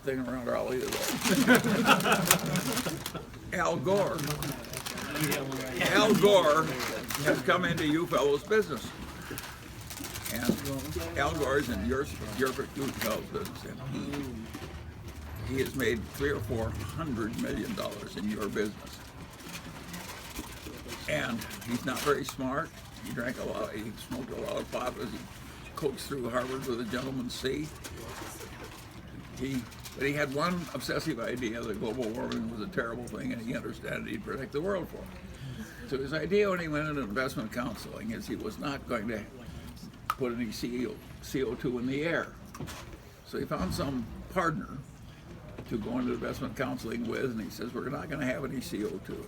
thing around Raleigh today. Al Gore. Al Gore has come into you fellows' business. And Al Gore's in your fellows' business. And he has made $300 or $400 million in your business. And he's not very smart. He drank a lot. He smoked a lot of pot as he coaxed through Harvard with a gentleman's C. But he had one obsessive idea that global warming was a terrible thing, and he understood he'd protect the world for it. So his idea when he went into investment counseling is he was not going to put any CO2 in the air. So he found some partner to go into investment counseling with, and he says, we're not going to have any CO2.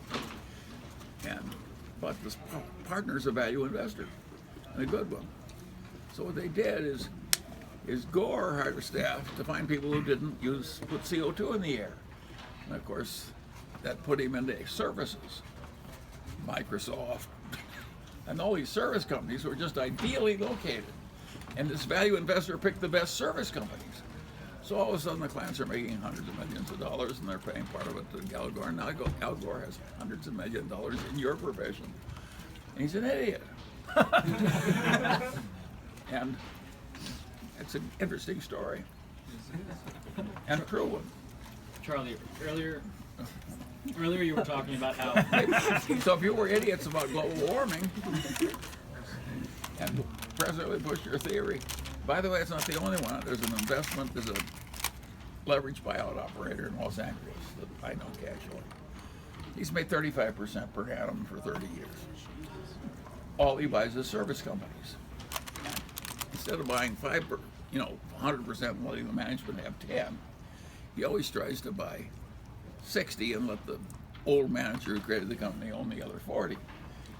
But this partner's a value investor, and a good one. So what they did is Gore hired a staff to find people who didn't put CO2 in the air. And of course, that put him into services. Microsoft, and all these service companies were just ideally located. And this value investor picked the best service companies. So all of a sudden the clients are making hundreds of millions of dollars, and they're paying part of it to Al Gore. Now Al Gore has hundreds of millions of dollars in your profession. And he's an idiot. And it's an interesting story. And a true one. Charlie, earlier you were talking about how... So if you were idiots about global warming and presently push your theory, by the way, it's not the only one. There's a leveraged buyout operator in Los Angeles that I know casually. He's made 35% per annum for 30 years. All he buys is service companies. Instead of buying 100% and letting the management have 10, he always tries to buy 60 and let the old manager who created the company own the other 40.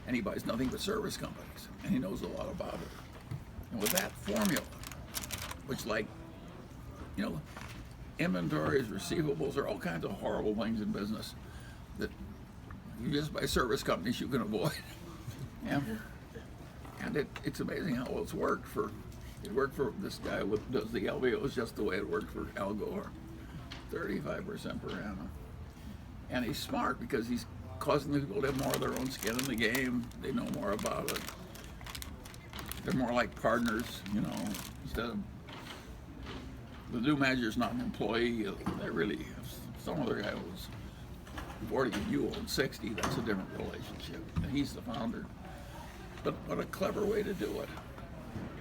And he buys nothing but service companies, and he knows a lot about it. And with that formula, which inventories, receivables, are all kinds of horrible things in business that you just buy service companies you can avoid. And it's amazing how well it's worked for. It worked for this guy who does the LBOs just the way it worked for Al Gore, 35% per annum. And he's smart because he's causing the people to have more of their own skin in the game. They know more about it. They're more like partners, instead of the new manager's not an employee. They really, some other guy was 40 and you own 60, that's a different relationship. And he's the founder. But what a clever way to do it.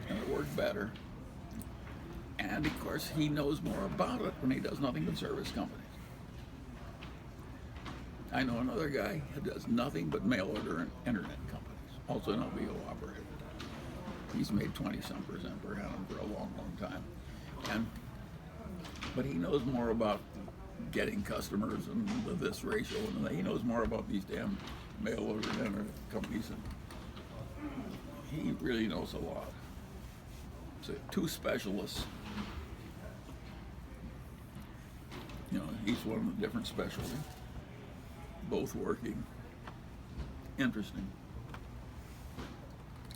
And it worked better. And of course, he knows more about it when he does nothing but service companies. I know another guy who does nothing but mail order and internet companies, also an LBO operator. He's made 20-some% per annum for a long, long time. But he knows more about getting customers and this ratio, and he knows more about these damn mail order and internet companies. And he really knows a lot. So two specialists. Each one of a different specialty. Both working. Interesting.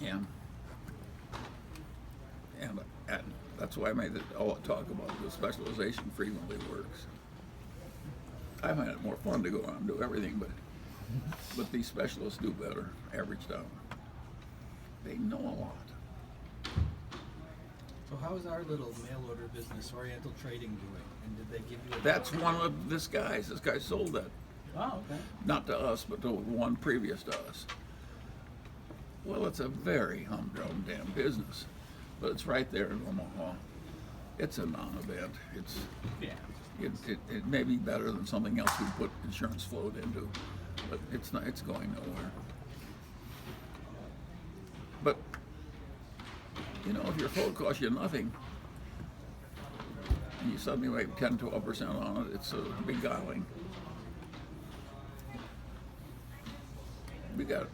And that's why I made all the talk about the specialization frequently works. I find it more fun to go on and do everything, but these specialists do better, averaged out. They know a lot. So how is our little mail order business, Oriental Trading, doing? And did they give you a... That's one of this guy's. This guy sold that. Oh, okay. Not to us, but to one previous to us. Well, it's a very humdrum damn business, but it's right there in Omaha. It's a non-event. It may be better than something else we put insurance float into, but it's not. It's going nowhere. But if your float costs you nothing, and you suddenly make 10-12% on it, it's beguiling. We got